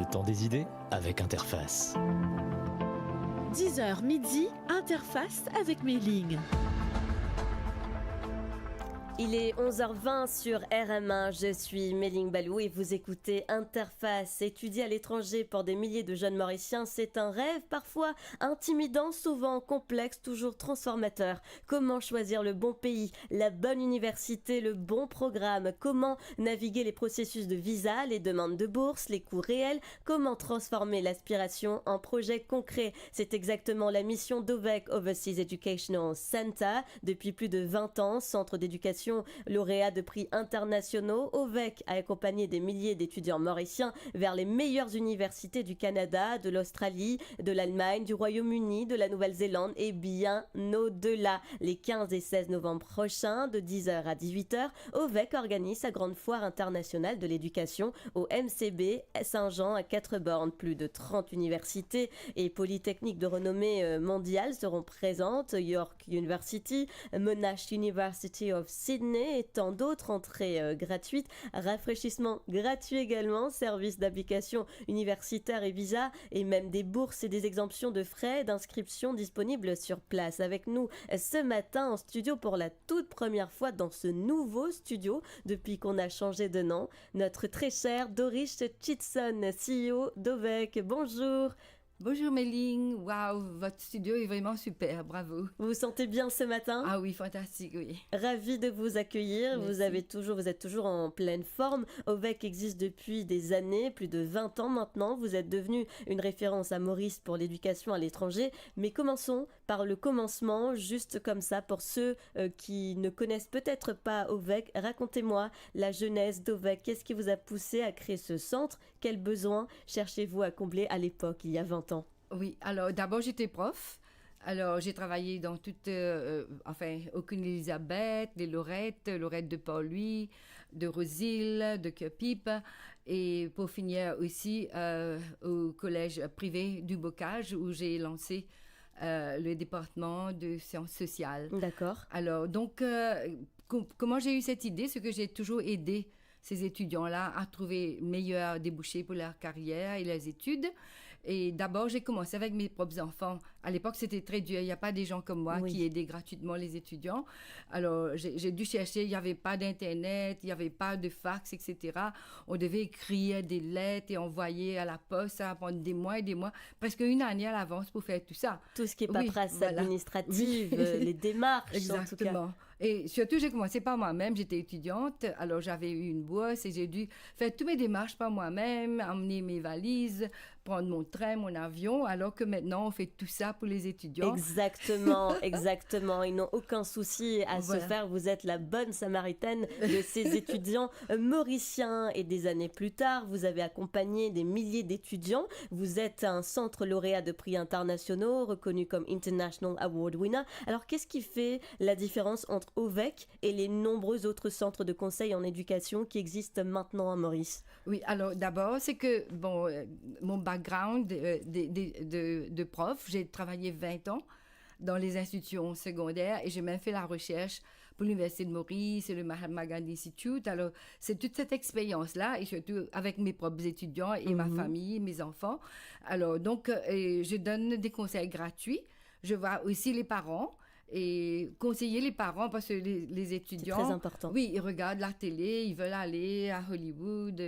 temps des idées avec Interface. 10h midi, Interface avec Mailing. Il est 11h20 sur RM1, je suis Méline Balou et vous écoutez Interface. Étudier à l'étranger pour des milliers de jeunes Mauriciens, c'est un rêve parfois intimidant, souvent complexe, toujours transformateur. Comment choisir le bon pays, la bonne université, le bon programme? Comment naviguer les processus de visa, les demandes de bourse, les coûts réels? Comment transformer l'aspiration en projet concret? C'est exactement la mission d'OVEC, Overseas Educational Center. Depuis plus de 20 ans, centre d'éducation lauréat de prix internationaux, OVEC a accompagné des milliers d'étudiants mauriciens vers les meilleures universités du Canada, de l'Australie, de l'Allemagne, du Royaume-Uni, de la Nouvelle-Zélande et bien au-delà. Les 15 et 16 novembre prochains, de 10h à 18h, OVEC organise sa grande foire internationale de l'éducation au MCB Saint-Jean à 4 bornes. Plus de 30 universités et polytechniques de renommée mondiale seront présentes. York University, Monash University of Sydney et tant d'autres. Entrées gratuites, rafraîchissement gratuit également, services d'application universitaire et visa et même des bourses et des exemptions de frais d'inscription disponibles sur place. Avec nous ce matin en studio pour la toute première fois dans ce nouveau studio depuis qu'on a changé de nom, notre très cher Doris Chitson, CEO d'OVEC. Bonjour. Bonjour Méline, waouh, votre studio est vraiment super, bravo. Vous vous sentez bien ce matin? Ah oui, fantastique, oui. Ravi de vous accueillir. Vous êtes toujours en pleine forme. OVEC existe depuis des années, plus de 20 ans maintenant. Vous êtes devenu une référence à Maurice pour l'éducation à l'étranger. Mais commençons par le commencement, juste comme ça, pour ceux qui ne connaissent peut-être pas OVEC. Racontez-moi la genèse d'OVEC. Qu'est-ce qui vous a poussé à créer ce centre? Quels besoins cherchez-vous à combler à l'époque, il y a 20 ans? Oui, alors d'abord j'étais prof. Alors j'ai travaillé dans toute, aucune Elisabeth, les Lorette de Port-Louis, de Rosille, de Pipe. Et pour finir aussi au collège privé du Bocage où j'ai lancé le département de sciences sociales. D'accord. Alors donc, comment j'ai eu cette idée? C'est que j'ai toujours aidé ces étudiants-là à trouver meilleurs débouchés pour leur carrière et leurs études. Et d'abord, j'ai commencé avec mes propres enfants. À l'époque, c'était très dur. Il n'y a pas des gens comme moi qui aidaient gratuitement les étudiants. Alors, j'ai dû chercher. Il n'y avait pas d'Internet, il n'y avait pas de fax, etc. On devait écrire des lettres et envoyer à la poste. Ça va prendre des mois et des mois, presque une année à l'avance pour faire tout ça. Tout ce qui est paperasse administrative, les démarches. Exactement. En tout cas. Et surtout, j'ai commencé par moi-même. J'étais étudiante, alors j'avais eu une bourse et j'ai dû faire toutes mes démarches par moi-même, emmener mes valises, prendre mon train, mon avion, alors que maintenant, on fait tout ça pour les étudiants. Exactement, exactement. Ils n'ont aucun souci à se faire. Vous êtes la bonne samaritaine de ces étudiants mauriciens. Et des années plus tard, vous avez accompagné des milliers d'étudiants. Vous êtes un centre lauréat de prix internationaux, reconnu comme International Award Winner. Alors, qu'est-ce qui fait la différence entre OVEC et les nombreux autres centres de conseil en éducation qui existent maintenant à Maurice? Oui, alors d'abord, c'est que, mon background de prof, j'ai travaillé 20 ans dans les institutions secondaires et j'ai même fait la recherche pour l'Université de Maurice et le Mahatma Gandhi Institute. Alors, c'est toute cette expérience-là et surtout avec mes propres étudiants et ma famille, mes enfants. Alors, donc, je donne des conseils gratuits. Je vois aussi les parents et conseiller les parents parce que les étudiants... C'est très important. Oui, ils regardent la télé, ils veulent aller à Hollywood,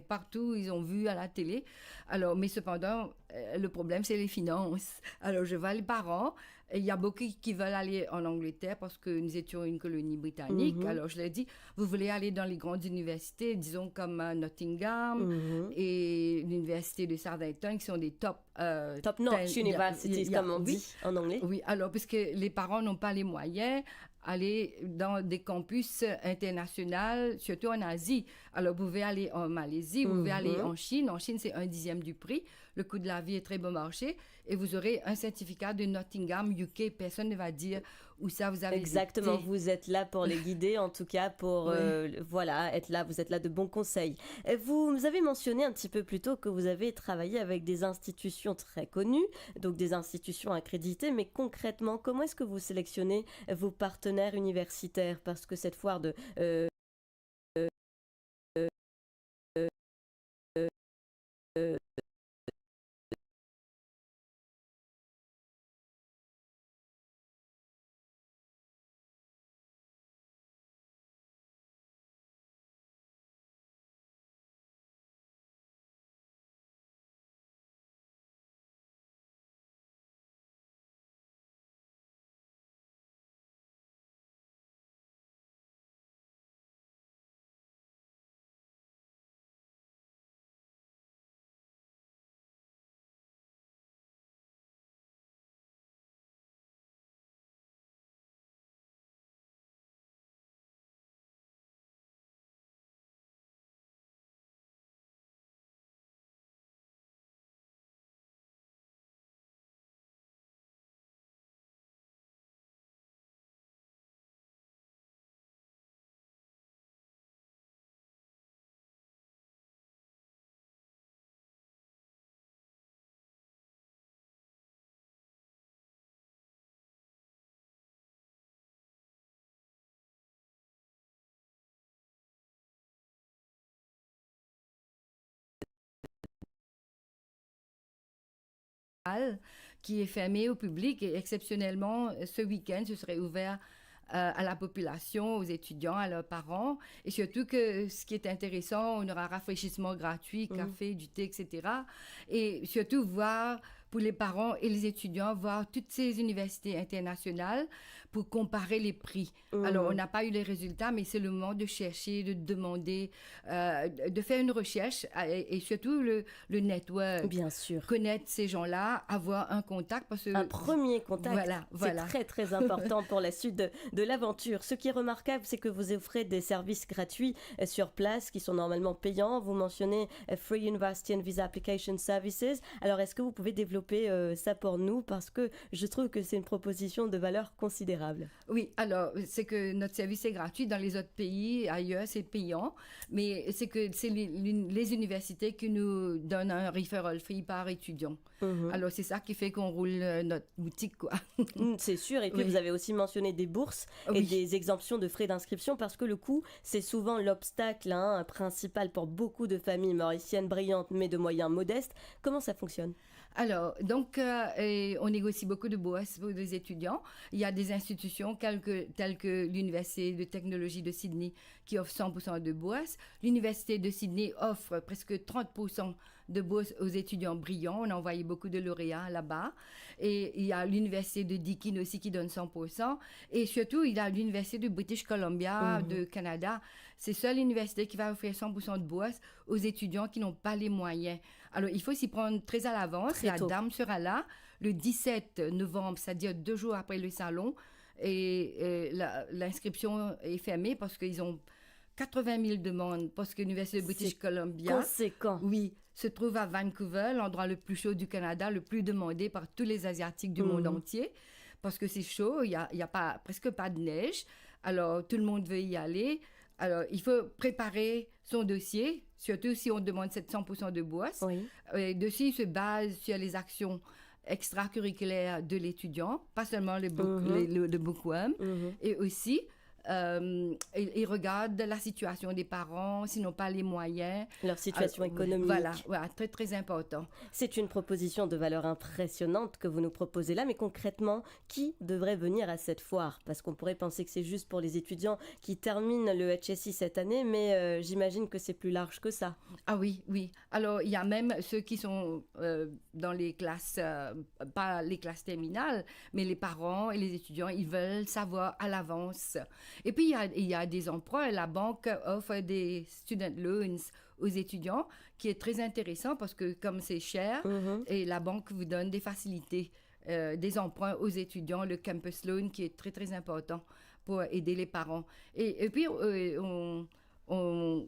partout, ils ont vu à la télé. Alors, mais cependant, le problème, c'est les finances. Alors, je vois les parents. Il y a beaucoup qui veulent aller en Angleterre parce que nous étions une colonie britannique. Alors, je leur dis, vous voulez aller dans les grandes universités, disons comme Nottingham et l'université de Southampton, qui sont des top-notch universities, comme on dit en anglais. Oui, alors, parce que les parents n'ont pas les moyens, aller dans des campus internationaux, surtout en Asie. Alors, vous pouvez aller en Malaisie, vous pouvez aller en Chine. En Chine, c'est 1/10 du prix. Le coût de la vie est très bon marché. Et vous aurez un certificat de Nottingham, UK. Personne ne va dire où ça vous avez Exactement, été. vous êtes là pour les guider, en tout cas pour être là, vous êtes là de bons conseils. Vous avez mentionné un petit peu plus tôt que vous avez travaillé avec des institutions très connues, donc des institutions accréditées, mais concrètement, comment est-ce que vous sélectionnez vos partenaires universitaires? Parce que cette foire de... qui est fermé au public et exceptionnellement, ce week-end, ce serait ouvert à la population, aux étudiants, à leurs parents. Et surtout que ce qui est intéressant, on aura un rafraîchissement gratuit, café, du thé, etc. Et surtout voir pour les parents et les étudiants, voir toutes ces universités internationales pour comparer les prix. Alors, on n'a pas eu les résultats, mais c'est le moment de chercher, de demander, de faire une recherche et surtout le network. Bien sûr. Connaître ces gens-là, avoir un contact. Parce que, un premier contact, voilà. c'est très très important pour la suite de l'aventure. Ce qui est remarquable, c'est que vous offrez des services gratuits sur place qui sont normalement payants. Vous mentionnez Free University and Visa Application Services. Alors, est-ce que vous pouvez développer ça pour nous, parce que je trouve que c'est une proposition de valeur considérable. Oui, alors c'est que notre service est gratuit. Dans les autres pays, ailleurs, c'est payant, mais c'est que c'est les universités qui nous donnent un referral fee par étudiant. Alors c'est ça qui fait qu'on roule notre boutique, quoi. C'est sûr, et puis vous avez aussi mentionné des bourses et des exemptions de frais d'inscription, parce que le coût, c'est souvent l'obstacle principal pour beaucoup de familles mauriciennes brillantes mais de moyens modestes. Comment ça fonctionne ? Alors, donc, on négocie beaucoup de bourses pour les étudiants. Il y a des institutions telles que l'Université de technologie de Sydney qui offre 100% de bourses. L'Université de Sydney offre presque 30% de bourses aux étudiants brillants. On a envoyé beaucoup de lauréats là-bas. Et il y a l'Université de Deakin aussi qui donne 100%. Et surtout, il y a l'Université de British Columbia de Canada. C'est seule université qui va offrir 100% de bourse aux étudiants qui n'ont pas les moyens. Alors, il faut s'y prendre très à l'avance. La dame sera là le 17 novembre, c'est-à-dire 2 jours après le salon. Et l'inscription est fermée parce qu'ils ont 80 000 demandes, parce que l'Université de British Columbia... Conséquent. Oui, se trouve à Vancouver, l'endroit le plus chaud du Canada, le plus demandé par tous les Asiatiques du monde entier. Parce que c'est chaud, il y a presque pas de neige. Alors, tout le monde veut y aller. Alors, il faut préparer son dossier, surtout si on demande 700% de bourse. Et dessus, il se base sur les actions extracurriculaires de l'étudiant, pas seulement le bookworm, et aussi ils regardent la situation des parents, s'ils n'ont pas les moyens. Leur situation économique. Voilà, très très important. C'est une proposition de valeur impressionnante que vous nous proposez là, mais concrètement, qui devrait venir à cette foire ? Parce qu'on pourrait penser que c'est juste pour les étudiants qui terminent le HSI cette année, mais j'imagine que c'est plus large que ça. Ah oui. Alors, il y a même ceux qui sont dans les classes, pas les classes terminales, mais les parents et les étudiants, ils veulent savoir à l'avance. Et puis, il y a des emprunts. La banque offre des student loans aux étudiants, qui est très intéressant parce que comme c'est cher, et la banque vous donne des facilités, des emprunts aux étudiants, le campus loan qui est très, très important pour aider les parents. Et puis, on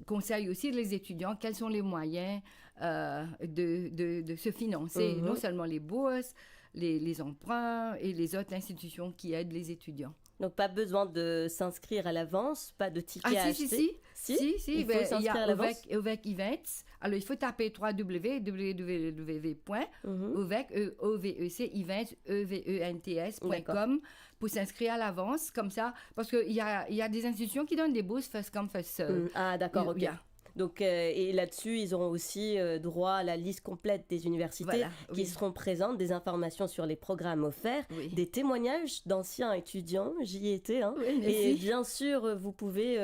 conseille aussi les étudiants quels sont les moyens de se financer, non seulement les bourses, les emprunts et les autres institutions qui aident les étudiants. Donc, pas besoin de s'inscrire à l'avance, pas de ticket à acheter. Si, il faut s'inscrire à l'avance. Ovec Events. Alors, il faut taper www.ovec.com pour s'inscrire à l'avance, comme ça, parce qu'il y a des institutions qui donnent des bourses first come, first serve. Ah, d'accord, ok. Donc, et là-dessus, ils auront aussi droit à la liste complète des universités qui seront présentes, des informations sur les programmes offerts, des témoignages d'anciens étudiants, j'y étais. Et bien sûr, vous pouvez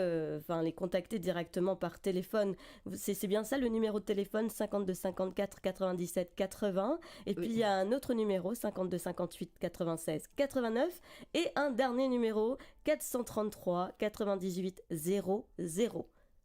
les contacter directement par téléphone. C'est bien ça, le numéro de téléphone 52 54 97 80. Et puis, il y a un autre numéro 52 58 96 89. Et un dernier numéro 433 98 00.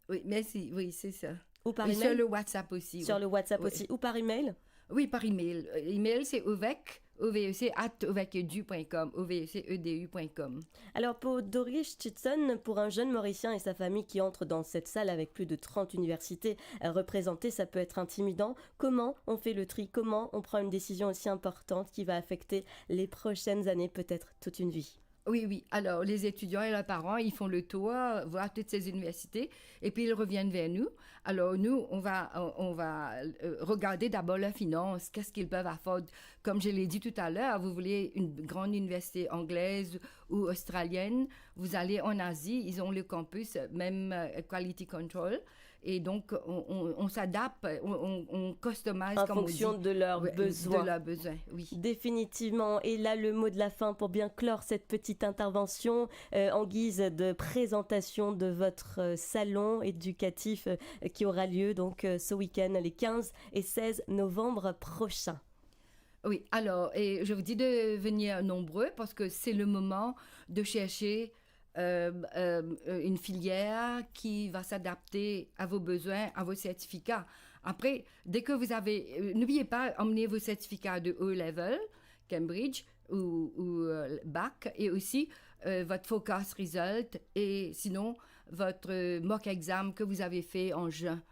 Oui, merci. Oui, c'est ça. Ou par email. Sur le WhatsApp aussi. Sur le WhatsApp aussi. Ou par email. Oui, par email. Email, c'est ovec@ovecedu.com. Alors, pour Doris Chitson, pour un jeune Mauricien et sa famille qui entre dans cette salle avec plus de 30 universités représentées, ça peut être intimidant. Comment on fait le tri ? Comment on prend une décision aussi importante qui va affecter les prochaines années, peut-être toute une vie ? Oui. Alors, les étudiants et leurs parents, ils font le tour, voir toutes ces universités, et puis ils reviennent vers nous. Alors, nous, on va regarder d'abord leurs finances, qu'est-ce qu'ils peuvent affordrer. Comme je l'ai dit tout à l'heure, vous voulez une grande université anglaise ou australienne, vous allez en Asie, ils ont le campus, même Quality Control. Et donc, on s'adapte, on customise En comme fonction on dit. de leurs besoins. De leurs besoins, oui. Définitivement. Et là, le mot de la fin pour bien clore cette petite intervention en guise de présentation de votre salon éducatif qui aura lieu donc ce week-end, les 15 et 16 novembre prochains. Oui, alors, et je vous dis de venir nombreux parce que c'est le moment de chercher une filière qui va s'adapter à vos besoins, à vos certificats. Après, dès que vous avez... n'oubliez pas, emmenez vos certificats de O-Level, Cambridge ou Bac, et aussi votre Focus Result, et sinon votre mock exam que vous avez fait en juin.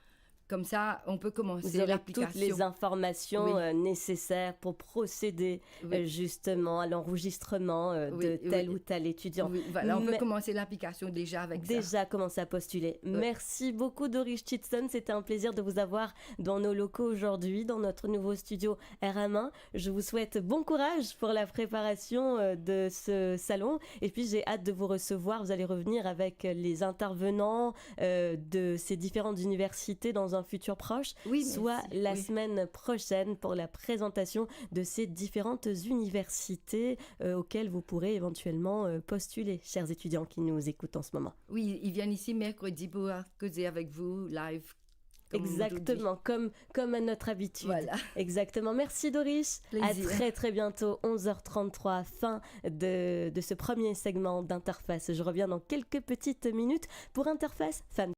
Comme ça, on peut commencer Vous aurez l'application. toutes les informations Oui. nécessaires pour procéder Oui. Justement à l'enregistrement de tel ou tel étudiant. Oui, voilà, on peut Mais- commencer l'application déjà avec ça. Déjà commencer à postuler. Merci beaucoup Doris Chitson, c'était un plaisir de vous avoir dans nos locaux aujourd'hui, dans notre nouveau studio RM1. Je vous souhaite bon courage pour la préparation de ce salon et puis j'ai hâte de vous recevoir. Vous allez revenir avec les intervenants de ces différentes universités dans un futur proche, Oui, soit merci. la Oui. semaine prochaine pour la présentation de ces différentes universités auxquelles vous pourrez éventuellement postuler, chers étudiants qui nous écoutent en ce moment. Oui, ils viennent ici mercredi pour causer avec vous live. comme Exactement, comme à notre habitude. Voilà. Exactement. Merci Doris. Plaisir. À très très bientôt, 11h33, fin de ce premier segment d'Interface. Je reviens dans quelques petites minutes pour Interface Fan.